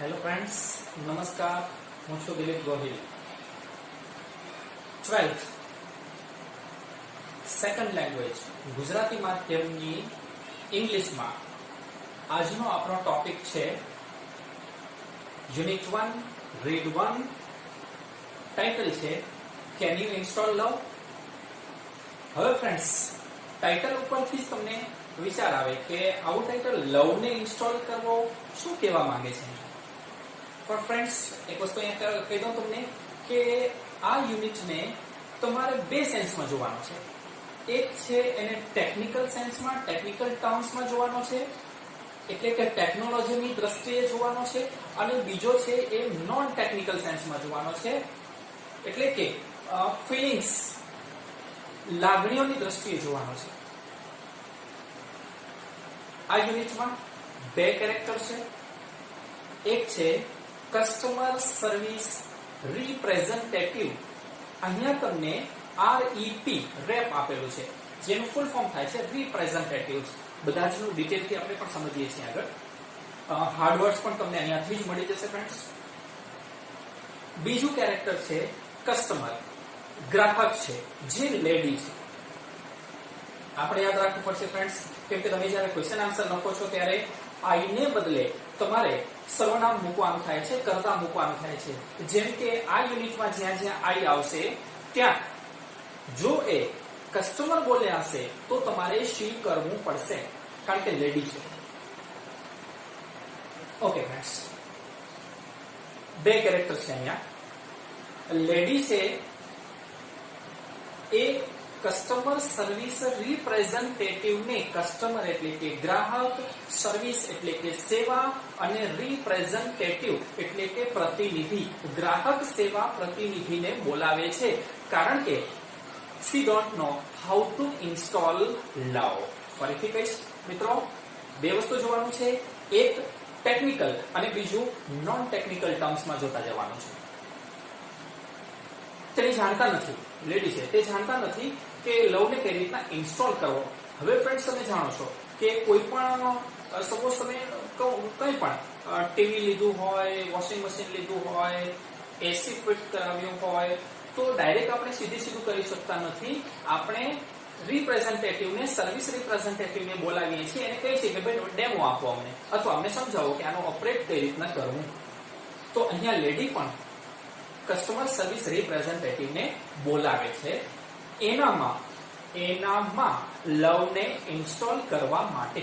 Hello friends, નમસ્કાર. હું છું Dilip Gohil. 12th second language Gujarati માધ્યમની ઇંગ્લિશમાં આજનો આપણો ટોપિક છે યુનિટ 1 રીડ 1. ટાઇટલ છે કેન યુ ઇન્સ્ટોલ લવ. હવે ફ્રેન્ડ્સ, ટાઇટલ ઉપરથી જ તમને વિચાર આવે કે આવું ટાઇટલ લવને ઇન્સ્ટોલ કરવો શું કહેવા માંગે છે. પણ ફ્રેન્ડ્સ, એક વસ્તુ અહીંયા કહી દઉં તમને કે આ યુનિટને તમારે બે સેન્સમાં જોવાનો છે. એક છે એને ટેકનિકલ સેન્સમાં, ટેકનિકલ ટર્મ્સમાં જોવાનો છે, એટલે કે ટેકનોલોજીની દ્રષ્ટિએ જોવાનો છે, અને બીજો છે એ નોન ટેકનિકલ સેન્સમાં જોવાનો છે, એટલે કે ફિલિંગ્સ, લાગણીઓની દ્રષ્ટિએ જોવાનો છે. આ યુનિટમાં બે કેરેક્ટર છે. એક છે કસ્ટમર સર્વિસ રિપ્રેઝેન્ટેટિવ. અહીંયા તમને REP રેપ આપેલું છે, જેનું ફૂલ ફોર્મ થાય છે રિપ્રેઝેન્ટેટિવ્સ. બધા જનું ડિટેલથી આપણે પણ સમજીએ છીએ આગળ. હાર્ડવર્ડ્સ પણ તમને અહીંયાથી જ મળી જશે ફ્રેન્ડ્સ. બીજું કેરેક્ટર છે કસ્ટમર, ગ્રાહક છે, જે લેડી છે. આપણે યાદ રાખવું પડશે ફ્રેન્ડ્સ, કેમ કે તમે જ્યારે ક્વેશ્ચન આન્સર લખો છો ત્યારે આઈ ને બદલે તમારે સર્વનામ મૂકવાનું થાય છે, કર્તા મૂકવાનું થાય છે. જેમ કે આ યુનિટમાં જ્યાં જ્યાં આઈ આવશે ત્યાં જો એ કસ્ટમર બોલ્યા હશે તો તમારે શી કરવું પડશે, કારણ કે લેડી છે. ઓકે ફ્રેન્ડ્સ, બે કેરેક્ટર છે અહીંયા. લેડી છે એ કસ્ટમર સર્વિસ રિપ્રેઝેન્ટેટિવને, કસ્ટમર એટલે કે ગ્રાહક, સર્વિસ એટલે કે સેવા, અને રિપ્રેઝેન્ટેટિવ એટલે કે પ્રતિનિધિ, ગ્રાહક સેવા પ્રતિનિધિને બોલાવે છે, કારણ કે she don't know how to install love. ફરીથી કહીશ મિત્રો, બે વસ્તુ જોવાનું છે. એક ટેકનિકલ અને બીજું નોન ટેકનિકલ ટર્મ્સમાં જોતા જવાનું છે. તે જાણતા નથી, લેડી છે, તે જાણતા નથી કે લવને કઈ રીતના ઇન્સ્ટોલ કરવો. હવે ફ્રેન્ડ્સ, તમે જાણો છો કે કોઈ પણ સપોઝ તમે કંઈ પણ ટીવી લીધું હોય, વોશિંગ મશીન લીધું હોય, એસી ફિટ કરાવ્યું હોય, તો ડાયરેક્ટ આપણે સીધું કરી શકતા નથી. આપણે રિપ્રેઝેન્ટેટિવને, સર્વિસ રિપ્રેઝેન્ટેટિવને બોલાવીએ છીએ, એને કહીએ છીએ કે ભાઈ ડેમો આપો અમને, અથવા અમને સમજાવો કે આનો ઓપરેટ કઈ રીતના કરવું. તો અહીંયા લેડી પણ કસ્ટમર સર્વિસ રિપ્રેઝેન્ટેટિવને બોલાવે છે એનામાં લવને ઇન્સ્ટોલ કરવા માટે.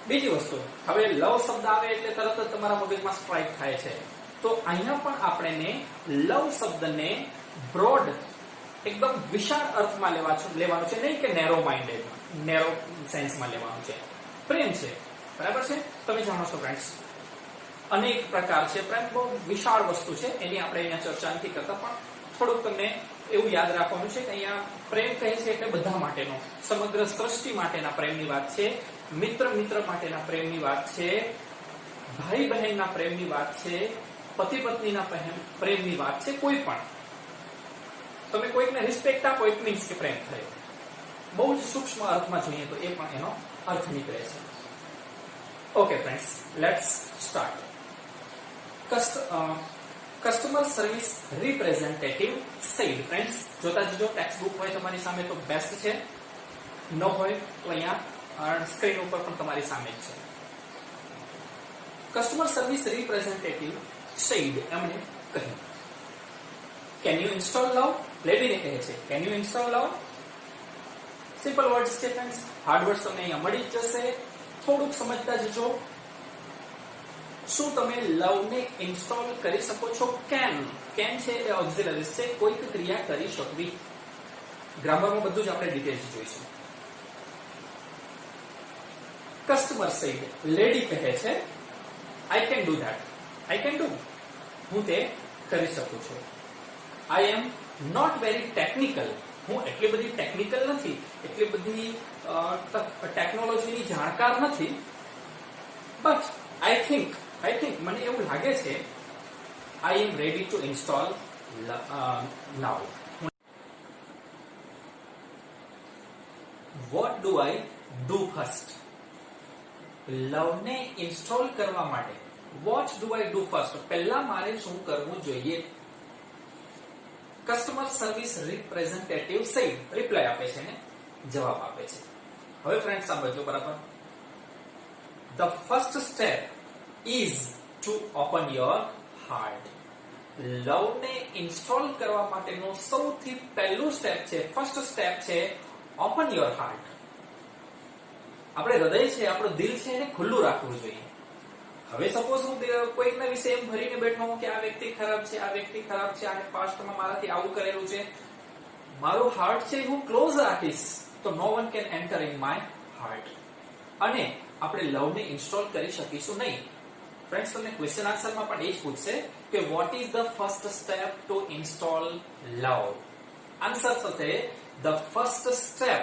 બીજી વસ્તુ, હવે લવ શબ્દ આવે એટલે તરત જ તમારા મગજમાં સ્ટ્રાઇક થાય છે. તો અહીંયા પણ આપણે લવ શબ્દને બ્રોડ, એકદમ વિશાળ અર્થમાં લેવાનું છે, નહીં કે નેરો માઇન્ડેડ, નેરો સેન્સમાં લેવાનું છે. પ્રેમ છે, બરાબર છે. તમે જાણો છો ફ્રેન્ડ્સ, અનેક પ્રકાર છે. પ્રેમ બહુ વિશાળ વસ્તુ છે, એની આપણે અહીંયા ચર્ચા નથી કરતા, પણ થોડુંક તમને એવું યાદ રાખવાનું છે કે અહીંયા પ્રેમ કહે છે એટલે બધા માટેનો, સમગ્ર સૃષ્ટિ માટેના પ્રેમની વાત છે, મિત્ર માટેના પ્રેમની વાત છે, ભાઈ બહેનના પ્રેમની વાત છે, પતિ પત્નીના પ્રેમની વાત છે. કોઈ પણ તમે કોઈકને રિસ્પેક્ટ આપો, ઇટ મીન્સ કે પ્રેમ થયો. બહુ જ સૂક્ષ્મ અર્થમાં જોઈએ તો એ પણ એનો અર્થ નીકળે છે. Okay friends, let's start. Customer service representative said. Friends, જોતા જજો, ટેક્સ્ટ બુક હોય તમારી સામે તો બેસ્ટ છે, ન હોય તો અહીંયા સ્ક્રીન ઉપર પણ તમારી સામે જ છે. કસ્ટમર સર્વિસ રિપ્રેઝેન્ટેટિવ સેડ, એમણે કહ્યું કેન યુ ઇન્સ્ટોલ લવ. લેડીને કહે છે can you install love. Simple words છે ફ્રેન્ડ્સ, હાર્ડ વર્ડ્સ તમને અહીંયા મળી જ જશે. થોડુંક સમજતા જજો. શું તમે લવને ઇન્સ્ટોલ કરી શકો છો? કેન છે એ ઓક્ઝિલરીઝ છે, કોઈક ક્રિયા કરી શકવી. ગ્રામરમાં બધું જ આપણે ડિટેલ્સ જોઈશું. કસ્ટમર સેડ, લેડી કહે છે I can do that. I can do, હું તે કરી શકું છું. આઈ એમ નોટ વેરી ટેકનિકલ, હું એટલી બધી ટેકનિકલ નથી, એટલી બધી ટેકનોલોજીની જાણકાર નથી, બટ આઈ થિંક મને એવું લાગે છે I am ready to install now. What do I do first. લવને ઇન્સ્ટોલ કરવા માટે what do I do first, પહેલા મારે શું કરવું જોઈએ? Customer service representative said, reply આપે છે ને જવાબ આપે છે. હવે ફ્રેન્ડ સાંભળજો બરાબર. The first step is to open your heart. લવને ઇન્સ્ટોલ કરવા માટેનું સૌથી પહેલું સ્ટેપ છે, ફર્સ્ટ સ્ટેપ છે ઓપન યોર હાર્ટ. આપણે હૃદય છે, આપણું દિલ છે એને ખુલ્લું રાખવું જોઈએ. હવે સપોઝ હું કોઈકના વિશે એમ ભરીને બેઠો હું કે આ વ્યક્તિ ખરાબ છે, આ વ્યક્તિ ખરાબ છે, આને પાસ્ટમાં મારાથી આવું કરેલું છે, મારું હાર્ટ છે હું ક્લોઝ રાખીશ તો no one can enter in my heart, અને આપણે લવને ઇન્સ્ટોલ કરી શકીશું નહીં. ફ્રેન્ડ્સ, તમને ક્વેશ્ચન આન્સરમાં પણ એ જ પૂછશે કે what is the first step to install love. Answer થશે the first step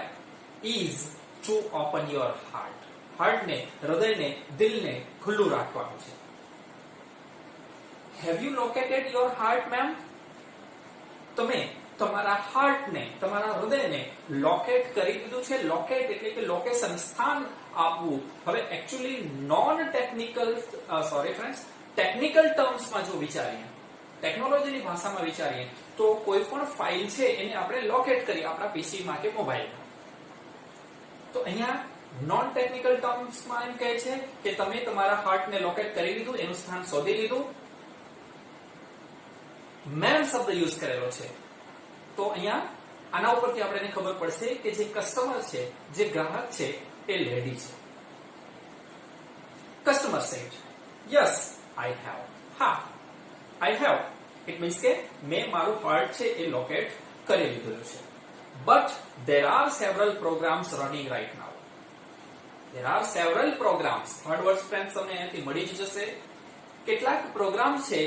is to open your heart. હાર્ટને, હૃદયને, દિલને ખુલ્લું રાખવાનું છે. Have you located your heart ma'am? તમે તમારા હાર્ટને, તમારા હૃદયને લોકેટ કરી દીધું છે. લોકેટ એટલે કે લોકેશન, સ્થાન આપવું. હવે એકચ્યુઅલી નોન ટેકનિકલ ટેકનિકલ ટર્મ્સમાં જો વિચારીએ, ટેકનોલોજીની ભાષામાં વિચારીએ તો કોઈ પણ ફાઇલ છે એને આપણે લોકેટ કરીએ આપણા પીસીમાં કે મોબાઈલમાં. તો અહીંયા નોન ટેકનિકલ ટર્મ્સમાં એમ કહે છે કે તમે તમારા હાર્ટને લોકેટ કરી લીધું, એનું સ્થાન શોધી લીધું. મેમ શબ્દ યુઝ કરેલો છે તો અહીંયા આના ઉપરથી આપણે ખબર પડશે કે જે કસ્ટમર છે, જે ગ્રાહક છે એ લેડી છે. Customer said yes I have. હા, આઈ હેવ ઇટ મીન્સ કે મેં મારું હાર્ટ છે એ લોકેટ કરી લીધેલું છે. But there are several programs running right now. There are several programs. Third word friends તમને અહીંથી મળી જ જશે. કેટલાક પ્રોગ્રામ છે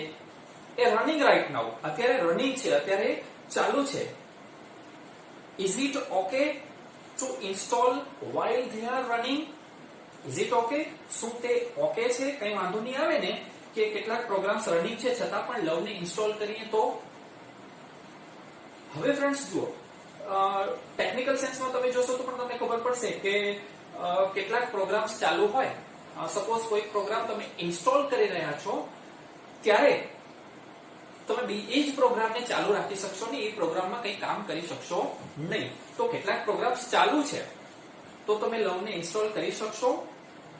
એ રનિંગ રાઈટ નાઉ, અત્યારે રનિંગ છે, અત્યારે ચાલુ છે. Is it okay to install while they are running? Is it okay? શું તે ઓકે છે? કઈ વાંધો નહીં આવે ને કે કેટલાક પ્રોગ્રામ્સ રનિંગ છે છતાં પણ લવને ઇન્સ્ટોલ કરીએ તો? હવે ફ્રેન્ડ્સ જુઓ, ટેકનિકલ સેન્સમાં તમે જોશો તો પણ તમને ખબર પડશે કે કેટલાક પ્રોગ્રામ્સ ચાલુ હોય. સપોઝ કોઈ પ્રોગ્રામ તમે ઇન્સ્ટોલ કરી રહ્યા છો ત્યારે તમે એ જ પ્રોગ્રામને ચાલુ રાખી શકશો નહીં, એ પ્રોગ્રામમાં કંઈ કામ કરી શકશો નહીં. તો કેટલાક પ્રોગ્રામ્સ ચાલુ છે તો તમે લવને ઇન્સ્ટોલ કરી શકશો.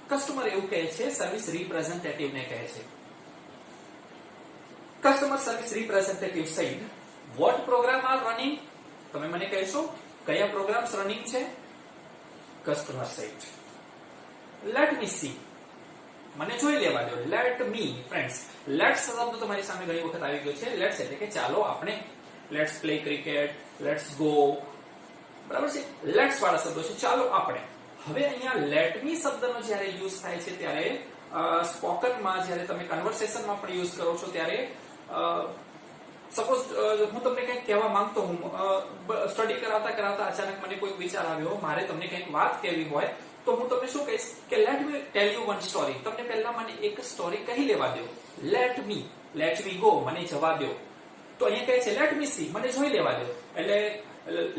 કસ્ટમર એવું કહે છે, સર્વિસ રિપ્રેઝેન્ટેટિવને કહે છે. Customer service representative said what program are running? તમે મને કહેશો કયા પ્રોગ્રામ્સ રનિંગ છે? Customer said let me see, મને જોઈ લેવા દો. Let me. ફ્રેન્ડ્સ, લેટ્સ શબ્દ તમારી સામે ઘણી વખત આવી ગયો છે. લેટ્સ એટલે કે ચાલો આપણે, let's play cricket, let's go, બરાબર છે, લેટ્સ વાળા શબ્દો છે, ચાલો આપણે. હવે અહીંયા લેટ મી શબ્દનો જ્યારે યુઝ થાય છે ત્યારે સ્પોકનમાં, જ્યારે તમે કન્વર્સેશનમાં પણ યુઝ કરો છો ત્યારે સપોઝ હું તમને કંઈક કહેવા માંગતો હું, સ્ટડી કરાવતા અચાનક મને કોઈ વિચાર આવ્યો, મારે તમને કંઈક વાત કહેવી હોય તો હું તમને શું કહીશ કે let me tell you one story. તમને પહેલા મને એક સ્ટોરી કહી લેવા દો. લેટ મી ગો, મને જવા દો. તો અહીંયા કહે છે લેટ મી સી, મને જોઈ લેવા દો. એટલે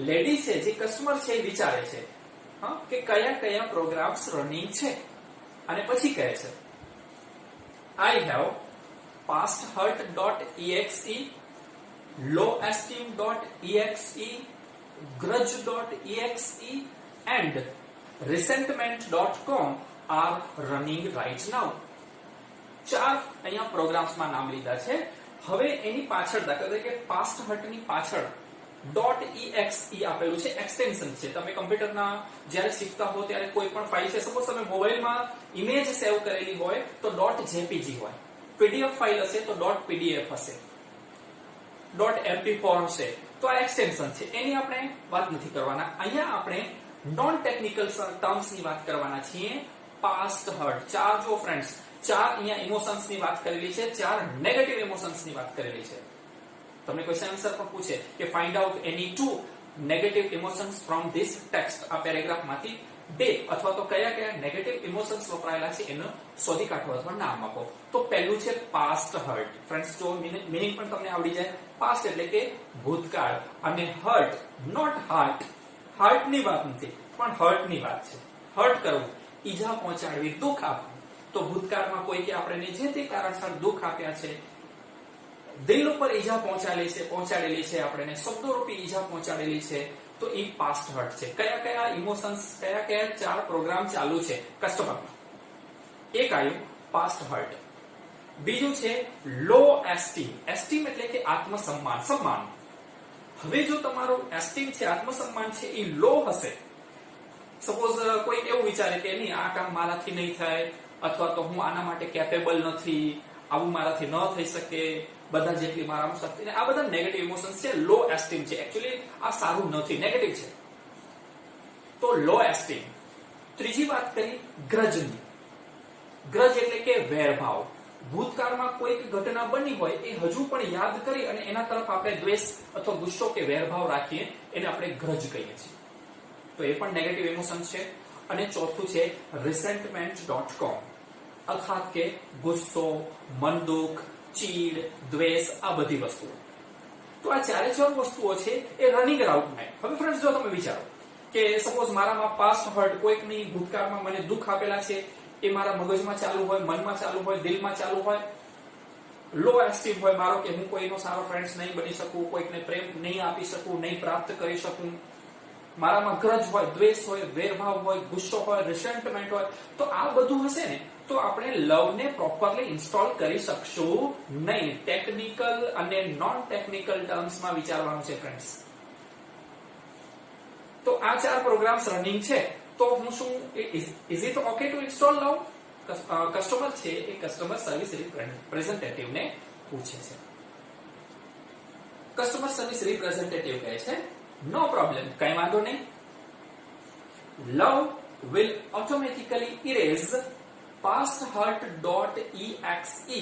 લેડી છે, જે કસ્ટમર છે, એ વિચારે છે કે કયા કયા પ્રોગ્રામ્સ રનિંગ છે, અને પછી કહે છે I have pasthurt.exe, lowesteem.exe, grudge.exe and resentment.com are running right now. 4 અહીંયા પ્રોગ્રામ્સમાં નામ લીધા છે. હવે એની પાછળ દાખલા તરીકે pasthurt ની પાછળ .exe આપેલું છે, એક્સટેન્શન છે. તમે કમ્પ્યુટરના જ્યારે શીખતા હો ત્યારે કોઈ પણ ફાઇલ છે, સપોઝ તમે મોબાઈલમાં ઇમેજ સેવ કરેલી હોય તો .jpg હોય, પીડીએફ ફાઇલ હશે તો .pdf હશે, .mp4 હશે. તો આ એક્સટેન્શન છે, એની આપણે વાત નથી કરવાના. અહીંયા આપણે નોન ટેકનિકલ ટર્મ્સ ની વાત કરવાના છીએ. પાસ્ટ હર્ટ, 4 જો ફ્રેન્ડ્સ, 4 અહીંયા ઇમોશન્સ ની વાત કરેલી છે, 4 નેગેટિવ ઇમોશન્સ ની વાત કરેલી છે. તમને ક્વેશ્ચન આન્સર પણ પૂછે કે find out any 2 negative emotions from this text. આ પેરેગ્રાફમાંથી 2 અથવા તો કયા કયા નેગેટિવ ઇમોશન્સ વપરાયેલા છે એનું શોધી કાઢો અથવા નામ આપો. તો પહેલું છે પાસ્ટ હર્ટ. ફ્રેન્ડ્સ, જો મીનિંગ પણ તમને આવડી જાય. પાસ્ટ એટલે કે ભૂતકાળ, અને હર્ટ નોટ હાર્ટ, હાર્ટ ની વાત નથી પણ હર્ટ ની વાત છે. હર્ટ કરવું, ઈજા પહોંચાડવી, દુઃખ આપવું. તો ભૂતકાળમાં કોઈ કે આપણને જે તે કારણસર દુઃખ આપ્યા છે, દિલ ઉપર ઈજા પહોંચાડેલી છે આપણને શબ્દોરૂપી ઈજા પહોંચાડેલી છે, તો એ પાસ્ટ હર્ટ છે. કયા કયા ઇમોશન્સ, કયા કયા 4 પ્રોગ્રામ ચાલુ છે કસ્ટમરમાં? એક આવ્યું પાસ્ટ હર્ટ, બીજું છે લો એસ્ટીમ. એસ્ટીમ એટલે કે આત્મસન્માન, સન્માન. હવે જો તમારું એસ્ટીમ છે, આત્મસન્માન છે, એ લો હશે, સપોઝ કોઈ એવું વિચારે કે નહીં આ કામ મારાથી નહીં થાય, અથવા તો હું આના માટે કેપેબલ નથી, આવું મારાથી ન થઈ શકે, બધા જેટલી મારામાં શક્તિ, આ બધા નેગેટિવ ઇમોશન્સ છે, લો એસ્ટીમ છે. એકચ્યુઅલી આ સારું નથી, નેગેટિવ છે. તો લો એસ્ટીમ. ત્રીજી વાત કરી ગ્રજની. ગ્રજ એટલે કે વેરભાવ. ભૂતકાળમાં કોઈક ઘટના બની હોય એ હજુ પણ યાદ કરી અને એના તરફ આપણે દ્વેષ અથવા ગુસ્સો કે વેરભાવ રાખીએ, એને આપણે ગ્રજ કહીએ છીએ. તો એ પણ નેગેટિવ ઇમોશન છે. અને ચોથું છે resentment.com, અર્થાત કે ગુસ્સો, મનદુખ, ચીડ, દ્વેષ, આ બધી વસ્તુઓ. તો આ 4 વસ્તુઓ છે એ રનિંગ રાઉટમાં. હવે ફ્રેન્ડ્સ, જો તમે વિચારો કે સપોઝ મારામાં પાસ્ટ હર્ટ, કોઈકની ભૂતકાળમાં મને દુઃખ આપેલા છે, એ મારા મગજમાં ચાલુ હોય, મનમાં ચાલુ હોય, દિલમાં ચાલુ હોય. લો એસ્ટીમ હોય મારો કે હું કોઈનો સારો ફ્રેન્ડ નહીં બની શકું, કોઈકને પ્રેમ નહીં આપી શકું, નહીં પ્રાપ્ત કરી શકું. મારામાં ગ્રજ હોય, દ્વેષ હોય, વેરભાવ હોય, ગુસ્સો હોય, રિસેન્ટમેન્ટ હોય. તો આ બધું હશે ને તો આપણે લવને પ્રોપરલી ઇન્સ્ટોલ કરી શકશું નહીં. ટેકનિકલ અને નોન ટેકનિકલ ટર્મ્સમાં વિચારવાનું છે ફ્રેન્ડ્સ. તો આ 4 પ્રોગ્રામ્સ રનિંગ છે. તો હું શું, is it okay two install love? Customer છે એ કસ્ટમર સર્વિસ રિપ્રેઝેન્ટેટિવ ને પૂછે છે. કસ્ટમર સર્વિસ રિપ્રેઝેન્ટેટિવ કહે છે નો પ્રોબ્લેમ, કઈ વાંધો નહીં. લવ will automatically erase pasthurt.exe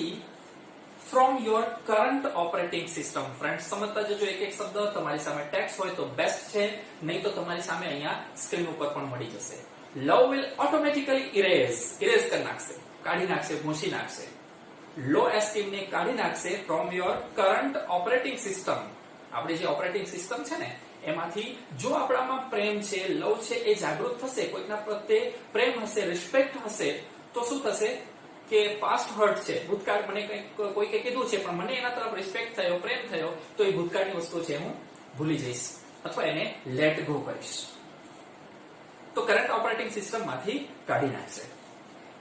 from your current operating system. Friends, સમજતા જજો એક એક શબ્દ. તમારી સામે ટેક્સ્ટ હોય તો બેસ્ટ છે, નહીં તો તમારી સામે અહીંયા સ્ક્રીન ઉપર પણ મળી જશે. લવ will automatically erase કરી નાખશે, કાઢી નાખશે, ભૂંસી નાખશે. લો એસ્ટીમ ને કાઢી નાખશે from your current operating system. આપણી જે ઓપરેટિંગ સિસ્ટમ છે ને એમાંથી જો આપણામાં પ્રેમ છે, લવ છે, એ જાગૃત થશે, કોઈકના પ્રત્યે પ્રેમ હશે, રિસ્પેક્ટ હશે, તો શું થશે કે પાસ્ટ હર્ટ છે, ભૂતકાળ મને કોઈકે કીધું છે પણ મને એના તરફ રિસ્પેક્ટ થયો, પ્રેમ થયો, તો એ ભૂતકાળની વસ્તુ છે હું ભૂલી જઈશ અથવા એને લેટ ગો કરીશ. તો કરંટ ઓપરેટિંગ સિસ્ટમમાંથી કાઢી નાખશે.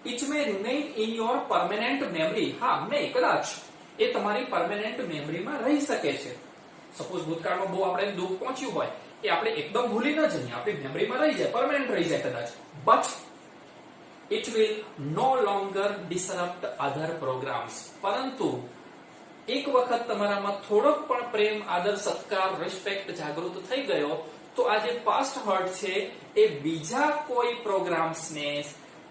It may remain in your permanent memory. હા, કદાચ એ તમારી પરમેનન્ટ મેમરીમાં રહી શકે છે. સપોઝ ભૂતકાળમાં બહુ આપણે દુઃખ પહોંચ્યું હોય, એ આપણે એકદમ ભૂલી ન જઈએ, આપણી મેમરીમાં રહી જાય, પરમેનન્ટ રહી જાય કદાચ. But it will no longer disrupt other programs. પરંતુ એક વખત તમારામાં થોડોક પણ પ્રેમ, આદર, સત્કાર, રિસ્પેક્ટ જાગૃત થઈ ગયો, તો આ જે પાસ્ટ હર્ટ છે એ બીજા કોઈ પ્રોગ્રામ્સને,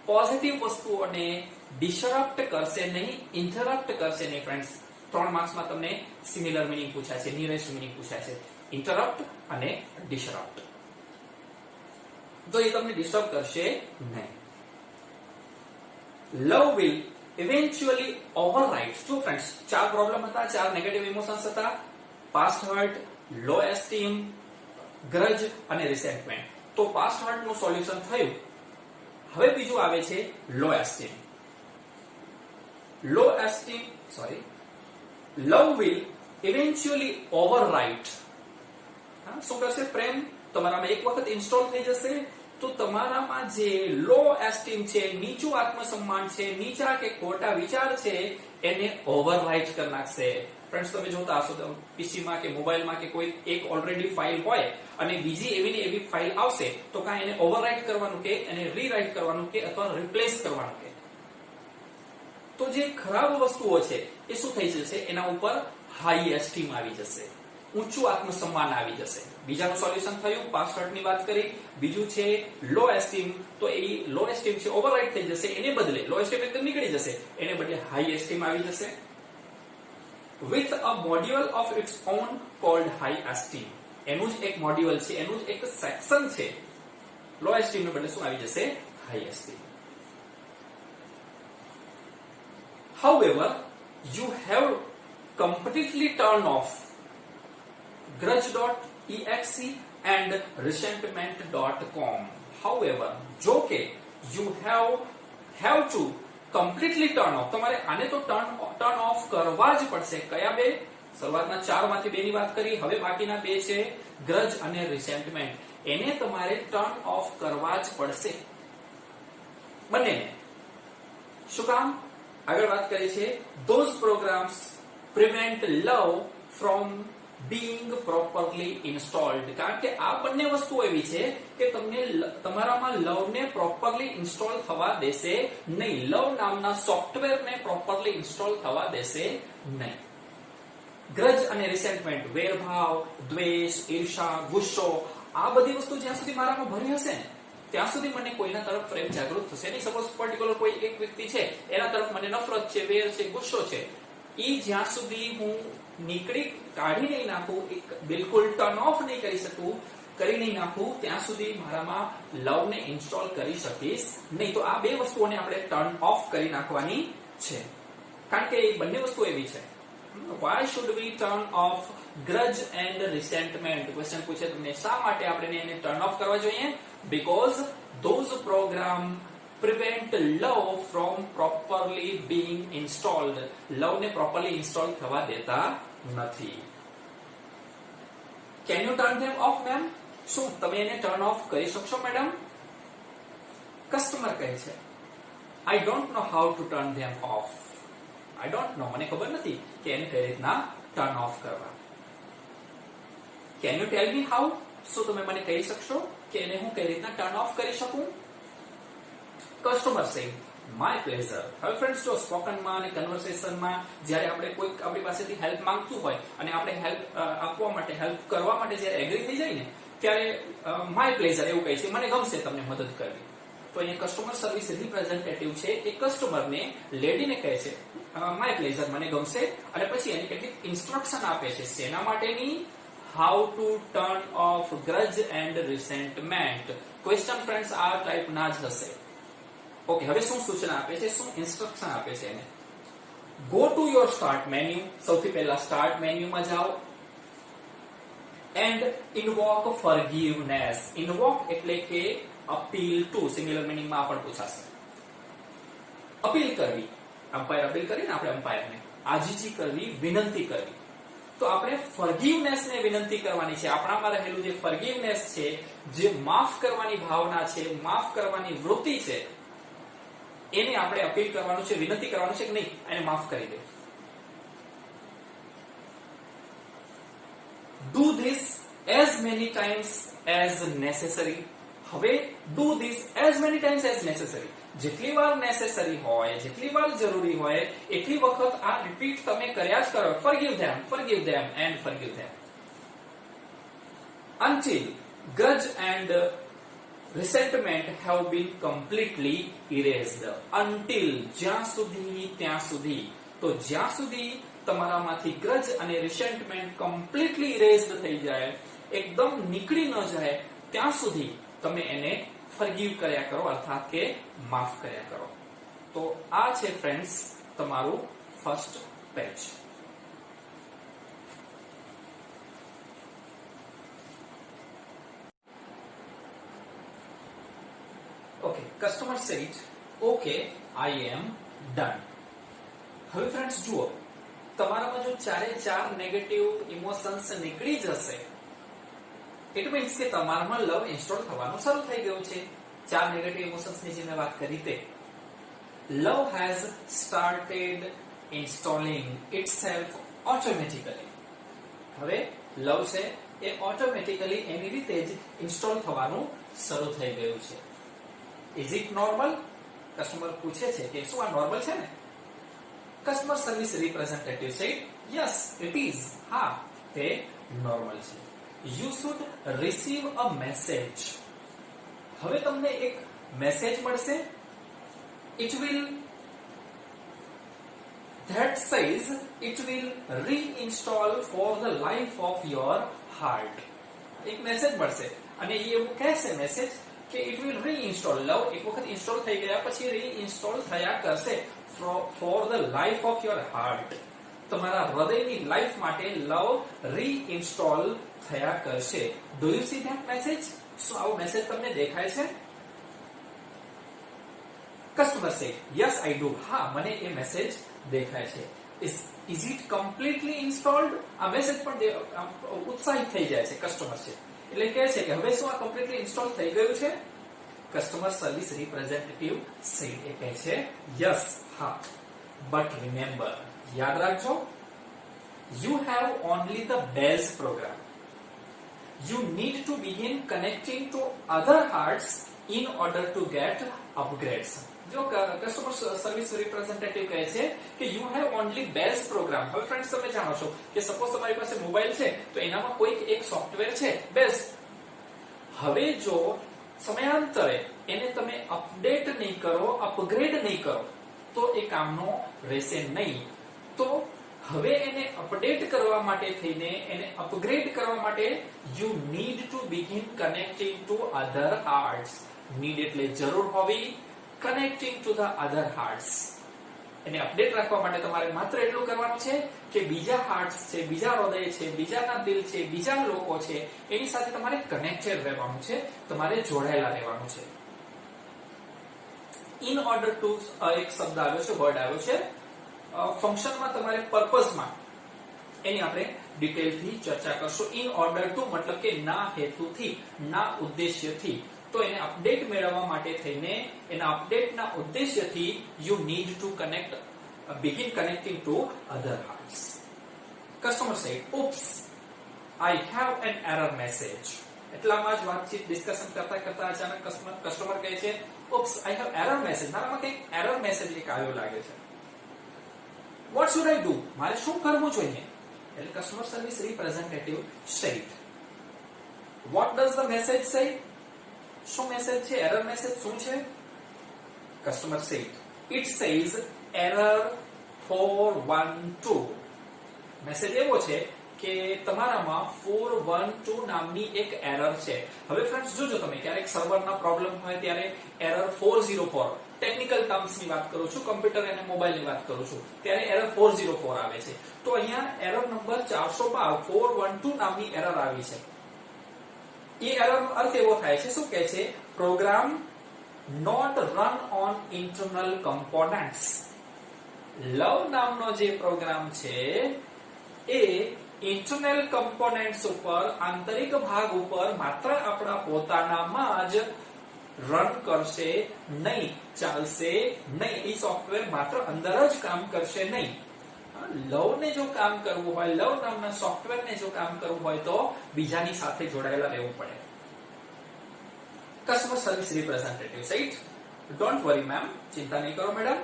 પોઝિટિવ વસ્તુઓને ડિસરપ્ટ કરશે નહીં, ઇન્ટરપ્ટ કરશે નહીં. ફ્રેન્ડ્સ, 3 માર્ક્સમાં તમને સિમિલર મીનિંગ પૂછાય છે, નિયરેસ્ટ મીનિંગ પૂછાય છે, ઇન્ટરપ્ટ અને ડિસરપ્ટ. તો એ તમને ડિસ્ટર્બ કરશે નહીં. લવ વિલ eventually override. જો ફ્રેન્ડ્સ, 4 પ્રોબ્લેમ હતા, 4 નેગેટિવ ઇમોશન્સ હતા: પાસ્ટ હર્ટ, લો એસ્ટીમ, ગ્રજ અને રિસેન્ટમેન્ટ. તો પાસ્ટ હર્ટ નું સોલ્યુશન થયું. હવે બીજું આવે છે low esteem. Love will eventually override. શું કરશે? પ્રેમ તમારામાં એક વખત ઇન્સ્ટોલ થઈ જશે તો તમારામાં જે લો એસ્ટીમ છે, નીચું આત્મસન્માન છે, નીચા કે ખોટા વિચાર છે, એને ઓવરરાઇટ કરી નાખશે. ફ્રેન્ડ્સ, તમે જોતા હશો પીસીમાં કે મોબાઈલમાં કે કોઈ એક ઓલરેડી ફાઇલ હોય અને બીજી એવી ને એવી ફાઇલ આવશે તો કાં એને ઓવરરાઇટ કરવાનું કે એને રીરાઇટ કરવાનું કે અથવા રિપ્લેસ કરવાનું કે. તો જે ખરાબ વસ્તુઓ છે એ શું થઈ જશે? એના ઉપર હાઈ એસ્ટીમ આવી જશે, ઊંચું આત્મસન્માન આવી જશે. બીજાનું સોલ્યુશન થયું, પાસ્ટ હર્ટની વાત કરી. બીજું છે લો એસ્ટીમ. તો એ લો એસ્ટીમ છે ઓવરરાઇટ થઈ જશે, એને બદલે લો એસ્ટીમ એકદમ નીકળી જશે, એને બદલે હાઈ એસ્ટીમ આવી જશે with a module of its own called high esteem. એનું જ એક મોડ્યુલ છે, એનું જ એક સેક્શન છે. લો એસ્ટીમ ને બદલે શું આવી જશે? High esteem. However, you have completely turned off grudge.exe and resentment.com. However, જો કે you have to completely turn off. તમારે આને તો ટર્ન ઓફ કરવા જ પડશે. કયા બે? શરૂઆતના 4 માંથી 2 ની વાત કરી, હવે બાકીના 2 છે ગ્રજ અને રિસેન્ટમેન્ટ. એને તમારે ટર્ન ઓફ કરવા જ પડશે બંનેને. શું કામ? આગળ વાત કરી છે those programs prevent love from being properly installed. કારણ કે આ બંને વસ્તુ એવી છે કે તમને તમારામાં લવને પ્રોપરલી ઇન્સ્ટોલ થવા દેશે નહીં. લવ નામના સોફ્ટવેરને પ્રોપરલી ઇન્સ્ટોલ થવા દેશે નહીં. ગ્રજ અને રિસેન્ટમેન્ટ, વેરભાવ, દ્વેષ, ઈર્ષા, ગુસ્સો, આ બધી વસ્તુ જ્યાં સુધી મારામાં ભરી હશે ને ત્યાં સુધી મને કોઈના તરફ પ્રેમ જાગૃત થશે નહીં. સપોઝ પર્ટિક્યુલર કોઈ એક વ્યક્તિ છે, એના તરફ મને નફરત છે, વેર છે, ગુસ્સો છે, ઈ જ્યાં સુધી હું કાઢી નહીં નાખું, બિલકુલ ટર્ન ઓફ નહીં કરી શકું, કરી નહીં નાખું, ત્યાં સુધી મારામાં લવને ઇન્સ્ટોલ કરી શકીશ નહીં. તો આ બે વસ્તુઓને આપણે ટર્ન ઓફ કરી નાખવાની છે. કારણ કે એ બંને વસ્તુ એવી છે. Why should we turn off grudge and resentment? Question પૂછે તમને, શા માટે આપણે એને ટર્ન ઓફ કરવા જોઈએ? Because those program prevent love from properly being installed. લવ ને પ્રોપરલી ઇન્સ્ટોલ થવા દેતા નથી. Can you turn them off, ma'am? શું તમે એને ટર્ન ઓફ કરી શકશો મેડમ? કસ્ટમર કહે છે, I don't know how to turn them off. I don't know, મને ખબર નથી કે એને કઈ રીતના ટર્ન ઓફ કરવા. Can you tell me how? શું તમે મને કહી શકશો કે એને હું કઈ રીતના ટર્ન ઓફ કરી શકું? કસ્ટમર સે માય પ્લેઝર. હવે ફ્રેન્ડ્સ, જો સ્પોકનમાં અને કન્વર્સેશનમાં જ્યારે આપણે કોઈ આપણી પાસેથી હેલ્પ માંગતું હોય અને આપણે હેલ્પ આપવા માટે, હેલ્પ કરવા માટે જ્યારે એગ્રી થઈ જાય ને ત્યારે માય પ્લેઝર એવું કહે છે, મને ગમશે તમને મદદ કરવી. તો અહીંયા કસ્ટમર સર્વિસ રિપ્રેઝેન્ટેટિવ છે, એ કસ્ટમરને, લેડીને કહે છે માય પ્લેઝર, મને ગમશે, અને પછી એની કેટલીક ઇન્સ્ટ્રક્શન આપે છે શેના માટેની? How to turn off grudge and resentment. Question friends આ ટાઈપના જ હશે. ઓકે, હવે શું સૂચના આપે છે, શું ઇન્સ્ટ્રક્શન આપે છે એને? Go to your start menu. સૌથી પહેલા સ્ટાર્ટ મેન્યુમાં જાઓ એન્ડ ઇન્વોક ફોરગિવનેસ. ઇન્વોક એટલે કે અપીલ ટુ, સિંગ્યુલર મિનિંગમાં પણ પૂછાશે. અપીલ કરવી, અમ્પાયર અપીલ કરીને આપણે અમ્પાયરને આજીજી કરવી, વિનંતી કરવી. તો આપણે ફોરગિવનેસ ને વિનંતી કરવાની છે. આપણામાં રહેલું જે ફોરગિવનેસ છે, જે માફ કરવાની ભાવના છે, માફ કરવાની વૃત્તિ છે, એને આપણે અપીલ કરવાનું છે, વિનંતી કરવાનું છે કે નહીં, એને માફ કરી દે. Do this as many times as necessary. હવે do this as many times as necessary. જેટલી વાર નેસેસરી હોય, જેટલી વાર જરૂરી હોય એટલી વખત આ રિપીટ તમે કર્યા જ કરો. forgive them and forgive them until grudge and resentment have been completely erased. Until, જ્યાં સુધી, ત્યાં સુધી. તો જ્યાં સુધી તમારામાંથી ગ્રજ અને રિસેન્ટમેન્ટ કમ્પ્લીટલી ઇરેઝડ થઈ જાય, એકદમ નીકળી ન જાય, ત્યાં સુધી તમે એને ફોરગીવ કર્યા કરો, અર્થાત કે માફ કર્યા કરો. તો આ છે ફ્રેન્ડ્સ તમારું first page. Okay, customer said okay I am done. હવે ફ્રેન્ડ્સ જુઓ, તમારામાં જો 4 નેગેટિવ ઇમોશન્સ નીકળી જશે, ઇટ મીન્સ કે તમારામાં લવ ઇન્સ્ટોલ થવાનું શરૂ થઈ ગયું છે. 4 નેગેટિવ ઇમોશન્સની જે મેં વાત કરી તે, love has started installing itself automatically. હવે લવ છે એ ઓટોમેટિકલી એની રીતે જ ઇન્સ્ટોલ થવાનું શરૂ થઈ ગયું છે. Is it normal? કસ્ટમર પૂછે છે કે શું આ નોર્મલ છે ને? Customer service representative said yes it is. હા, તે નોર્મલ છે. You should receive a message. હવે તમને એક મેસેજ મળશે. It will, that says it will reinstall for the life of your heart. એક મેસેજ મળશે અને એ એવું કહેશે મેસેજ કે it will reinstall. લવ એક વખત ઇન્સ્ટોલ થઈ ગયા પછી રીઇન્સ્ટોલ થયા કરશે for the life of your heart. તમારા હૃદયની લાઈફ માટે લવ રીઇન્સ્ટોલ થયા કરશે. Do you C that message? શું આવો મેસેજ તમને દેખાય છે? Customer say yes I do, હા મને એ મેસેજ દેખાય છે. ઇઝ ઇટ કમ્પ્લીટલી ઇન્સ્ટોલ્ડ, આ મેસેજ પણ ઉત્સાહિત થઈ જાય છે કસ્ટમર છે, એટલે કહે છે કે હવે શું આ કમ્પ્લીટલી ઇન્સ્ટોલ થઈ ગયું છે. કસ્ટમર સર્વિસ રિપ્રેઝેન્ટેટિવ સેડ, એ કહે છે યસ, હા, બટ રિમેમ્બર, યાદ રાખજો, you have only the base program. You need to begin connecting to other hearts in order to get upgrades. જો કસ્ટમર સર્વિસ રિપ્રેઝેન્ટેટિવ કહે છે કે you have only base program. હવે ફ્રેન્ડ્સ તમે જાણો છો કે સપોઝ તમારી પાસે મોબાઈલ છે તો એનામાં કોઈક એક સોફ્ટવેર છે બેઝ. હવે જો સમયાંતરે એને તમે અપડેટ નહીં કરો, અપગ્રેડ નહીં કરો તો એ કામનો રહેશે નહીં. તો હવે એને અપડેટ કરવા માટે થઈને એને અપગ્રેડ કરવા માટે you need two begin connecting to other hearts. Need એટલે જરૂર હોવી, connecting to the other hearts. એને અપડેટ રાખવા માટે તમારે માત્ર એટલું કરવાનું છે કે બીજા હાર્ટ્સ છે, બીજા હૃદય છે, બીજાના દિલ છે, બીજા લોકો છે, એની સાથે તમારે કનેક્ટેડ રહેવાનું છે, તમારે જોડાયેલા રહેવાનું છે. ઇન ઓર્ડર ટુ એક શબ્દ આવ્યો છે, વર્ડ આવ્યો છે. ફંક્શનમાં તમારે પર્પઝમાં એની આપણે ડિટેલથી ચર્ચા કરશું. ઇન ઓર્ડર ટુ મતલબ કે ના હેતુથી, ના ઉદ્દેશ્યથી. તો એને અપડેટ મેળવવા માટે થઈને એના અપડેટના ઉદ્દેશ્યથી you need to connect, begin connecting to other hearts. Customer said oops I have an error message. એટલામાં જ વાતચીત ડિસ્કશન કરતા કરતા અચાનક કસ્ટમર કહે છે oops I have error message, મારામાં કંઈક એરર મેસેજ એક આવ્યો લાગે છે. What should I do? મારે શું કરવું જોઈએ? એટલે customer service representative said. What does the message say? શું મેસેજ છે? એરર મેસેજ શું છે? Customer said it says error 412. Message એવો છે કે તમારામાં 412 નામની એક એરર છે. હવે ફ્રેન્ડ્સ જોજો, તમે ક્યારેક સર્વરના પ્રોબ્લેમ હોય ત્યારે એરર 404, ટેકનિકલ ટર્મ્સની વાત કરું છું, કમ્પ્યુટર અને મોબાઈલની વાત કરું છું, ત્યારે એરર 404 આવે છે. તો અહીંયા એરર નંબર 412 412 નામની એરર આવી છે. એ એરરનો અર્થ એવો થાય છે, શું કહે છે? Program not run on internal components. લવ નામનો જે પ્રોગ્રામ છે એ ઇન્ટરનલ કમ્પોનન્ટ્સ ઉપર, આંતરિક ભાગ ઉપર માત્ર આપણા પોતાનામાં જ રન કરશે નહીં, ચાલશે નહીં. એ સોફ્ટવેર માત્ર અંદર જ કામ કરશે નહીં. લવને જો કામ કરવું હોય, લવ નામના સોફ્ટવેરને જો કામ કરવું હોય તો બીજાની સાથે જોડાયેલા રહેવું પડે. Customer service representative said don't worry ma'am, ચિંતા નહીં કરો madam,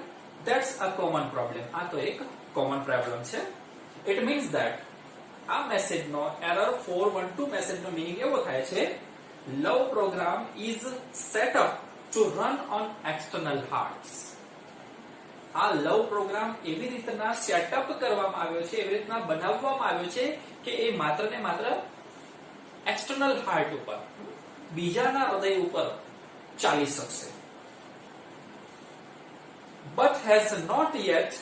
that's a common problem. આ તો એક કોમન પ્રોબ્લેમ છે. ઇટ મીન્સ ધેટ આ મેસેજનો એરર 412 મેસેજનો મીનિંગ એવો થાય છે love program is set up to run on external hearts. આ લવ પ્રોગ્રામ એવી રીતના સેટઅપ કરવામાં આવ્યો છે, એવી રીતના બનાવવામાં આવ્યો છે કે એ માત્ર ને માત્ર એક્સટર્નલ હાર્ટ ઉપર, બીજાના હૃદય ઉપર ચાલી શકશે. But has not yet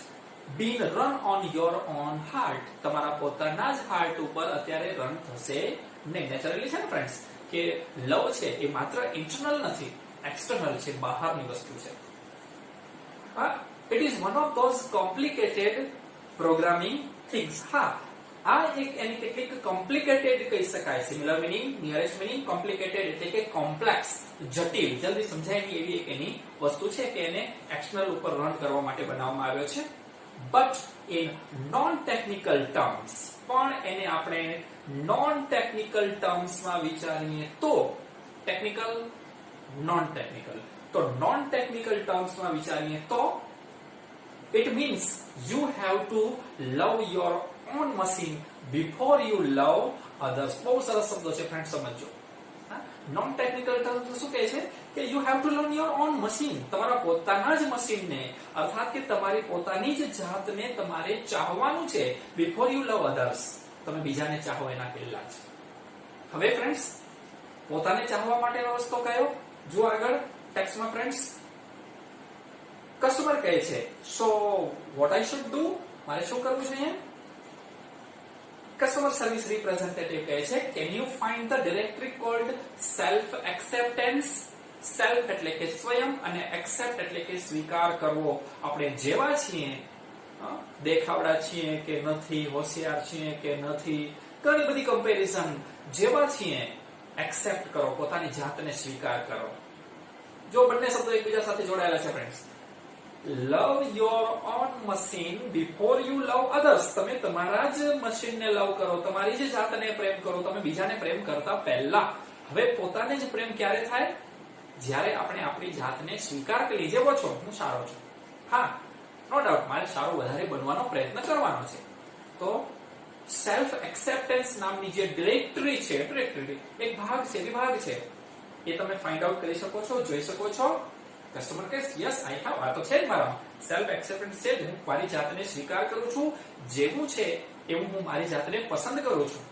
been run on your own heart. તમારા પોતાના જ હાર્ટ ઉપર અત્યારે રન થશે નહીં. નેચરલી છે ને ફ્રેન્ડ્સ કે લવ છે એ માત્ર ઇન્ટરનલ નથી, એક્સટર્નલ છે, બહારની વસ્તુ છે. It is one of those complicated programming things. હા, આ એક એની કેટલીક કોમ્પ્લિકેટેડ કહી શકાય. Similar meaning, nearest meaning, complicated એટલે કે કોમ્પ્લેક્સ, જટિલ, જલ્દી સમજાય નહીં એવી એક એની વસ્તુ છે કે એને એક્સટર્નલ ઉપર રન કરવા માટે બનાવવામાં આવ્યો છે. But in non technical terms, પણ એને આપણે નોન ટેકનિકલ ટર્મ્સમાં વિચારીએ તો, ટેકનિકલ, નોન ટેકનિકલ, તો નોન ટેકનિકલ ટર્મ્સમાં વિચારીએ તો it means you have to love your own machine before you love others. બહુ સરસ શબ્દો છે ફ્રેન્ડ, સમજો. નોન ટેકનિકલ ટર્મ શું કહે છે કે you have to learn your own machine. તમારા પોતાના જ મશીનને, અર્થાત કે તમારી પોતાની જ જાતને તમારે ચાહવાનું છે બિફોર યુ લવ અધર્સ. તમે બીજાને ચાહો એના પહેલા જ. હવે ફ્રેન્ડ્સ, પોતાને ચાહવા માટેનો રસ્તો કયો? જો આગળ ટેક્સ્ટમાં ફ્રેન્ડ્સ કસ્ટમર કહે છે so what I should do, મારે શું કરવું જોઈએ? કસ્ટમર સર્વિસ રિપ્રેઝેન્ટેટિવ કહે છે can you find the directory cold self acceptance. Self એટલે કે સ્વયં અને એક્સેપ્ટ એટલે કે સ્વીકાર કરવો. આપણે જેવા છીએ, દેખાવડા છીએ કે નથી, હોશિયાર છીએ કે નથી, ઘણી બધી કમ્પેરિઝન, જેવા છીએ એક્સેપ્ટ કરો, પોતાની જાતને સ્વીકાર કરો. જો બંને શબ્દો એકબીજા સાથે જોડાયેલા છે friends. Love your own machine before you love others. તમે તમારા જ મશીનને લવ કરો, તમારી જ જાતને પ્રેમ કરો, તમે બીજાને પ્રેમ કરતા પહેલા. હવે પોતાને જ પ્રેમ ક્યારે થાય? જ્યારે આપણે આપણી જાતને સ્વીકાર કરી, જેવો છો હું સારો છું. હા, નો ડાઉટ મારે સારું વધારે બનવાનો પ્રયત્ન કરવાનો છે. તો સેલ્ફ એક્સેપ્ટન્સ નામની જે ડિરેક્ટરી છે, એક ભાગ છે, વિભાગ છે, એ તમે ફાઇન્ડ આઉટ કરી શકો છો, જોઈ શકો છો. કસ્ટમર કે યસ આઈ હેવ, આ તો છે જ મારામાં. સેલ્ફ એક્સેપ્ટન્સ છે, હું મારી જાતને સ્વીકાર કરું છું, જેવું છે એવું હું મારી જાતને પસંદ કરું છું.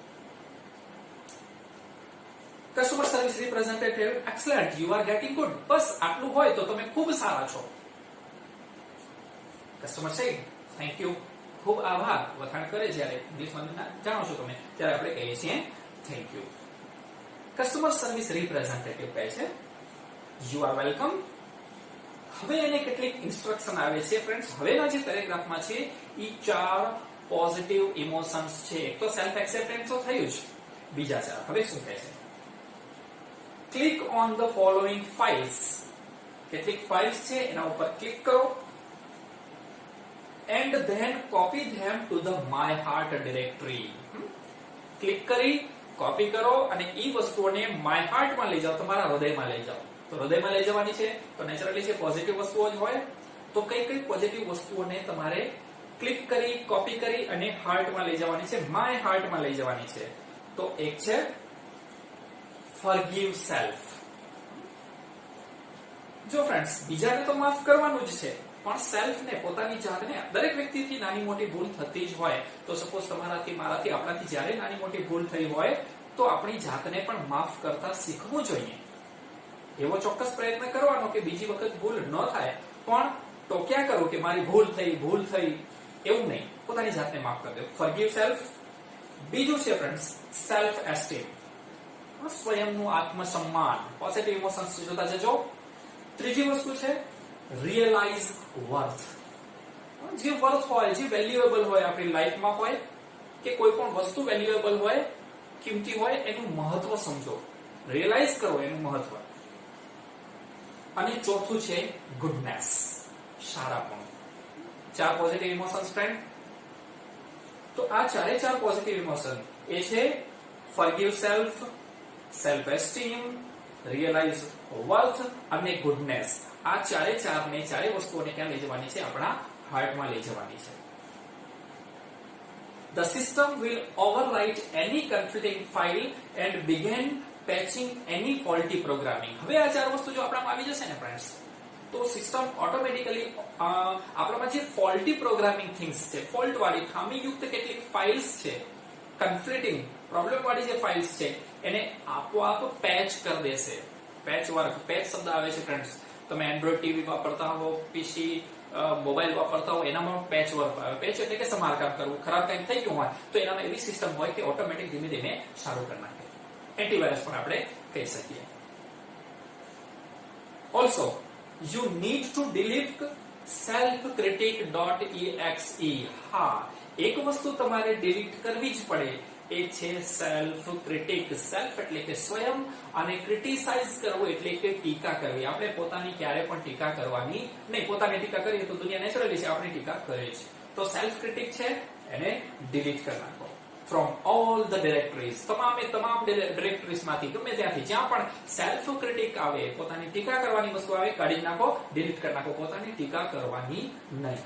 Customer service representative, excellent, you are getting good. બસ આટલું હોય તો તમે ખૂબ સારા છો. કસ્ટમર સે થેન્ક યુ, ખૂબ આભાર, વખાણ કરે જ્યારે ઇંગ્લિશમાં જાણો છો તમે, ત્યારે આપણે કહીએ છીએ thank you. Customer service representative કહે છે યુ આર વેલકમ. હવે એને કેટલીક ઇન્સ્ટ્રક્શન આવે છે ફ્રેન્ડ્સ. હવેના જે પેરેગ્રાફમાં છે એ 4 પોઝિટિવ ઇમોશન્સ છે. એક તો સેલ્ફ એક્સેપ્ટન્સ તો થયું જ, બીજા 4 હવે શું કહે છે? Click on the following files. કેટલીક ફાઇલ્સ છે એના ઉપર ક્લિક કરો and then copy them to the my heart directory. Click કરી કોપી કરો અને એ વસ્તુઓને માય હાર્ટ માં લઈ જાઓ, તમારા હૃદયમાં લઈ જાઓ. તો હૃદયમાં લઈ જવાની છે તો નેચરલી છે પોઝિટિવ વસ્તુઓ જ હોય. તો કઈ કઈ પોઝિટિવ વસ્તુઓને તમારે ક્લિક કરી, કોપી કરી અને હાર્ટમાં લઈ જવાની છે, માય હાર્ટમાં લઈ જવાની છે. તો એક છે forgive self. જો ફ્રેન્ડ્સ, બીજાને તો માફ કરવાનું જ છે, પણ સેલ્ફને, પોતાની જાતને, દરેક વ્યક્તિથી નાની મોટી ભૂલ થતી જ હોય. તો સપોઝ તમારાથી, મારાથી, આપણાથી જ્યારે નાની મોટી ભૂલ થઈ હોય તો આપણી જાતને પણ માફ કરતા શીખવું જોઈએ. એવો ચોક્કસ પ્રયત્ન કરવાનો કે બીજી વખત ભૂલ ન થાય, પણ ટોક્યા કરો કે મારી ભૂલ થઈ, એવું નહીં. પોતાની જાતને માફ કરી દો. Forgive self. બીજું છે ફ્રેન્ડ્સ સેલ્ફ એસ્ટીમ, સ્વયંનું આત્મસન્માન. પોઝિટિવ ઇમોશન્સ જોતા જજો. ત્રીજી વસ્તુ છે રિયલાઇઝ વર્થ. જે વર્થ હોય, જે વેલ્યુએબલ હોય આપણી લાઈફમાં હોય, કે કોઈ પણ વસ્તુ વેલ્યુએબલ હોય, કિંમતી હોય, એનું મહત્વ સમજો, રિયલાઇઝ કરો એનું મહત્વ. અને ચોથું છે ગુડનેસ, સારાપણું. 4 પોઝિટિવ ઇમોશન્સ ફ્રેન્ડ. તો આ 4 પોઝિટિવ ઇમોશન એ છે forgive self, self esteem, realise worth અને ગુડનેસ. આ 4 વસ્તુઓને ક્યાં લઈ જવાની છે? આપણા હાર્ટમાં લઈ જવાની છે. The system will overwrite any conflicting file and begin patching any faulty programming. હવે આ 4 વસ્તુ જો આપણામાં આવી જશે ને ફ્રેન્ડ્સ, તો સિસ્ટમ ઓટોમેટિકલી આપણામાં જે ફોલ્ટી પ્રોગ્રામિંગ થિંગ્સ છે, ફોલ્ટ વાળી, ખામીયુક્ત કેટલીક ફાઇલ્સ છે, કન્ફ્લિક્ટિંગ પ્રોબ્લેમ વાળી જે ફાઇલ્સ છે, એને આપોઆપ પેચ કરી દેશે. પેચ વર્ક, પેચ શબ્દ આવે છે ફ્રેન્ડ્સ. તમે એન્ડ્રોઇડ ટીવી વાપરતા હો, પીસી, મોબાઈલ વાપરતા હો, એનામાં પેચ વર્ક આવે. પેચ એટલે કે સમારકામ કરવું. ખરાબ કંઈક થઈ ગયું હોય તો એનામાં એવી સિસ્ટમ હોય કે ઓટોમેટિક ધીમે ધીમે સારું કરી નાખે. એન્ટીવાયરસ પણ આપણે કહી શકીએ. Also you need two delete selfcritic.exe. હા, એક વસ્તુ તમારે ડિલીટ કરવી જ પડે, એ છે સેલ્ફ ક્રિટિક. સેલ્ફ એટલે કે સ્વયં, અને ક્રિટિસાઇઝ કરવું એટલે કે ટીકા કરવી. આપણે પોતાની ક્યારે પણ ટીકા કરવાની નહીં. પોતાની ટીકા કરીએ તો દુનિયા નેચરલી છે આપણે ટીકા કરે છે. તો સેલ્ફ ક્રિટિક છે એને ડિલીટ કરી નાખો ફ્રોમ ઓલ ધ ડિરેક્ટરીઝ. તમામ ડિરેક્ટરીઝ માંથી, ગમે ત્યાંથી જ્યાં પણ સેલ્ફ ક્રિટિક આવે, પોતાની ટીકા કરવાની વસ્તુ આવે, કાઢી નાખો, ડિલીટ કરી નાખો. પોતાની ટીકા કરવાની નહીં.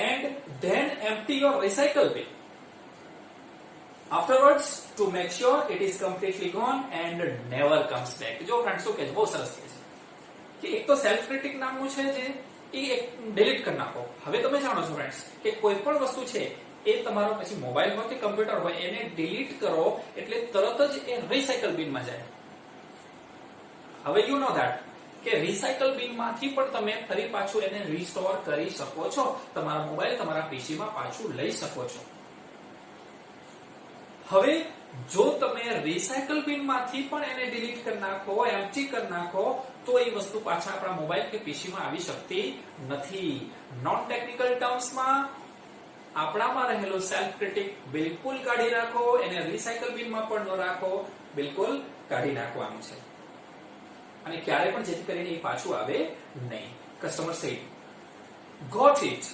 And then empty your recycle bin afterwards to make sure it is completely gone and never comes back. જો ફ્રેન્ડ શું કહે છે, બહુ સરસ કહે છે કે એક તો સેલ્ફ ક્રિટિક નામનું છે જે એ ડિલીટ કરી નાખો. હવે તમે જાણો છો ફ્રેન્ડ્સ કે કોઈ પણ વસ્તુ છે એ તમારો પછી મોબાઈલ હોય કે કમ્પ્યુટર હોય, એને ડિલીટ કરો એટલે તરત જ એ રિસાયકલ બિનમાં જાય. હવે યુ નો ધેટ કે રિસાયકલ બિનમાંથી પણ તમે ફરી પાછું એને રીસ્ટોર કરી શકો છો. તમારા મોબાઈલ, તમારા પીસીમાં પાછું લઈ શકો છો. હવે જો તમે રિસાયકલ બિનમાંથી પણ એને ડિલીટ કરી નાખો, એમ્પ્ટી કરી નાખો, તો એ વસ્તુ પાછા આપણા મોબાઈલ કે પીસીમાં આવી શકતી નથી. નોન ટેકનિકલ ટર્મ્સમાં આપણામાં રહેલો સેલ્ફ ક્રિટિક બિલકુલ કાઢી નાખો, એને રિસાયકલ બિનમાં પણ ન રાખો, બિલકુલ કાઢી નાખવાનું છે. અને ક્યારે પણ જેથી કરીને એ પાછું આવે નહીં. Customer said got it.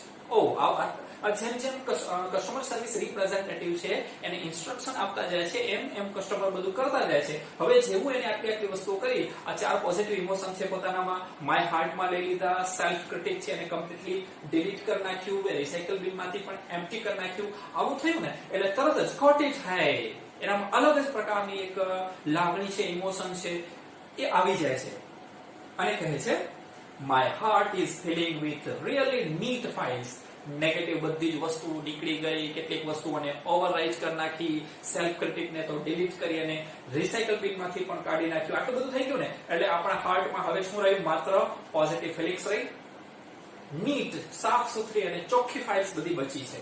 જેમ જેમ કસ્ટમર સર્વિસ રિપ્રેઝેન્ટેટિવ છે એને ઇન્સ્ટ્રક્શન આપતા જાય છે એમ એમ કસ્ટમર બધું કરતા જાય છે. હવે જેવું એને આટલી વસ્તુઓ કરી, આ 4 પોઝિટિવ ઇમોશન છે પોતાનામાં, માય હાર્ટમાં લઈ લીધા, સેલ્ફ ક્રિટિક છે એને કમ્પ્લીટલી ડિલીટ કરી નાખ્યું, રિસાયકલ બિનમાંથી પણ એમ્પ્ટી કરી નાખ્યું, આવું થયું ને એટલે તરત જ ગોટ ઇટ હાય, એનામાં અલગ જ પ્રકારની એક લાગણી છે, ઇમોશન છે એ આવી જાય છે અને કહે છે my heart is filling with really neat files. Negative બધી જ વસ્તુ નીકળી ગઈ, કેટલીક વસ્તુઓને ઓવરરાઇટ કરી નાખી, સેલ્ફ ક્રિટિકને તો ડિલીટ કરી અને રિસાયકલ બિનમાંથી પણ કાઢી નાખ્યું. આટલું બધું થઈ ગયું ને એટલે આપણા હાર્ટમાં હવે શું રહ્યું? માત્ર પોઝિટિવ ફિલિંગ્સ રહી, નીટ, સાફ સુથરી અને ચોખ્ખી ફાઇલ્સ બધી બચી છે.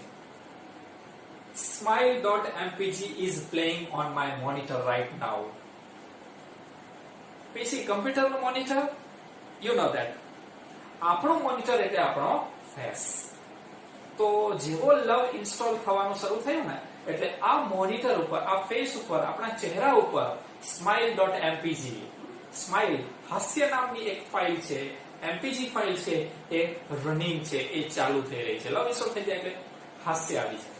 smile.mpg is playing on my monitor right now. PC કમ્પ્યુટરનું મોનિટર, you know that. આપણું મોનિટર એટલે આપણો ફેસ. તો જેવો લવ ઇન્સ્ટોલ થવાનું શરૂ થયું ને એટલે આ મોનિટર ઉપર, આ ફેસ ઉપર, આપણા ચહેરા ઉપર smile.mpg, સ્માઇલ હાસ્ય નામની એક ફાઇલ છે, mpg ફાઇલ છે, એ રનિંગ છે, એ ચાલુ થઈ રહી છે. લવ ઇન્સ્ટોલ થઈ જાય એટલે હાસ્ય આવી જાય.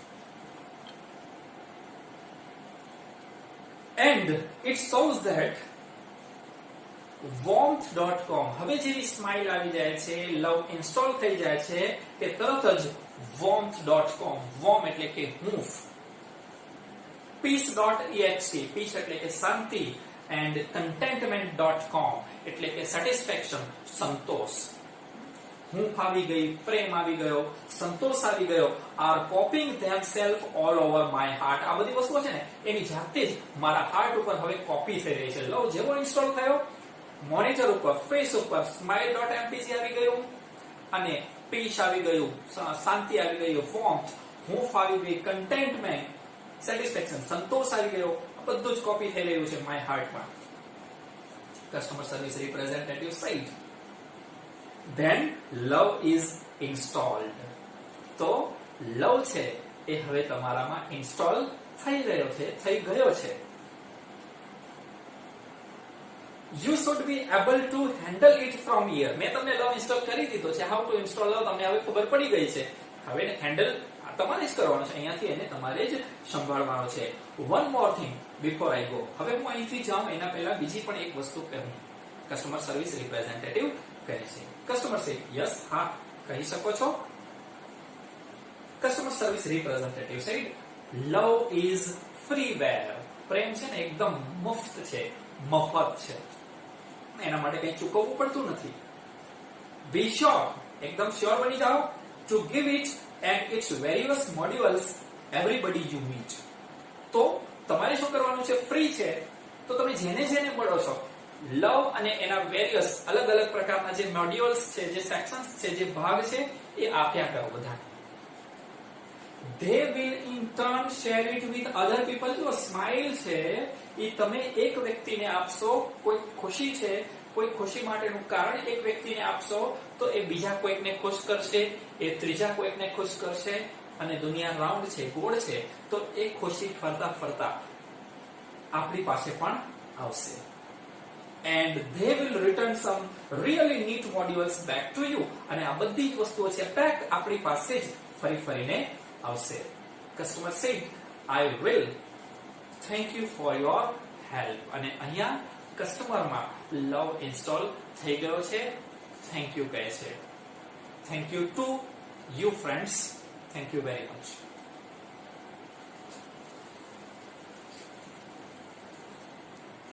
And it shows that warmth.com, હવે જેવી સ્માઇલ આવી જાય છે, લવ ઇન્સ્ટોલ થઈ જાય છે કે તરત જ warmth.com, warm એટલે કે હૂંફ, peace.ext, peace એટલે કે શાંતિ, and contentment.com એટલે કે satisfaction, સંતોષ. હૂંફ આવી ગઈ, પ્રેમ આવી ગયો, સંતોષ આવી ગયો, are popping themselves all over my heart. આ બધી વસ્તુઓ છે ને એની જાતે જ મારા હાર્ટ ઉપર હવે કોપી થઈ રહી છે. લવ જેવો ઇન્સ્ટોલ થયો, મોનિટર ઉપર, ફેસ ઉપર smile.mpg આવી ગયું અને પીસ આવી ગયું, શાંતિ આવી ગયું, વોર્મથ, હૂંફ આવી ગઈ, કન્ટેન્ટમેન્ટ, સેટિસ્ફેક્શન, સંતોષ આવી ગયો. બધું જ કોપી થઈ રહ્યું છે માય હાર્ટમાં. Customer service representative side. Then love is installed. તો લવ છે એ હવે તમારામાં ઇન્સ્ટોલ થઈ રહ્યો છે, થઈ ગયો છે. You should be able to handle it from here. મેં તમને લવ ઇન્સ્ટોલ કરી દીધો છે. હાઉ ટુ ઇન્સ્ટોલ લવ તમને હવે ખબર પડી ગઈ છે. હવે હેન્ડલ તમારે જ કરવાનું છે, અહીંયાથી એને તમારે જ સંભાળવાનો છે. One more thing before I go. હવે હું અહીંથી જાઉં એના પહેલા બીજી પણ એક વસ્તુ કહું. કસ્ટમર સર્વિસ રિપ્રેઝેન્ટેટિવ કહે છે. કસ્ટમર સે યસ, હા કહી શકો છો. Customer service representative said love is freeware. પ્રેમ છે ને એકદમ મુફ્ત છે, મફત છે, એના માટે કંઈ ચૂકવવું પડતું નથી. બી શ્યોર, એકદમ શ્યોર બની જાઓ, to give it and it's various modules everybody you meet. તો તમારે શું કરવાનું છે? ફ્રી છે તો તમે જેને જેને મળો છો, લવ અને એના વેરિયસ અલગ અલગ પ્રકારના જે મોડ્યુલ્સ છે, જે સેક્શન્સ છે, જે ભાગ છે, એ આપ્યા કરો બધા. They will in turn share it with other people. જો સ્માઇલ છે એ તમે એક વ્યક્તિને આપશો, કોઈ ખુશી છે, કોઈ ખુશી માટેનું કારણ એક વ્યક્તિને આપશો તો એ બીજા કોઈકને ખુશ કરશે, એ ત્રીજા કોઈકને ખુશ કરશે અને દુનિયા રાઉન્ડ છે, ગોળ છે, તો એ ખુશી ફરતા ફરતા આપણી પાસે પણ આવશે. And they will return some really neat modules back to you. અને આ બધી જ વસ્તુઓ છે પેક આપણી પાસે જ ફરી ફરીને આવશે. Customer said I will thank you for your help. અને અહીંયા કસ્ટમરમાં લવ ઇન્સ્ટોલ થઈ ગયો છે, થેન્ક યુ કહે છે. Thank you to you friends, thank you very much.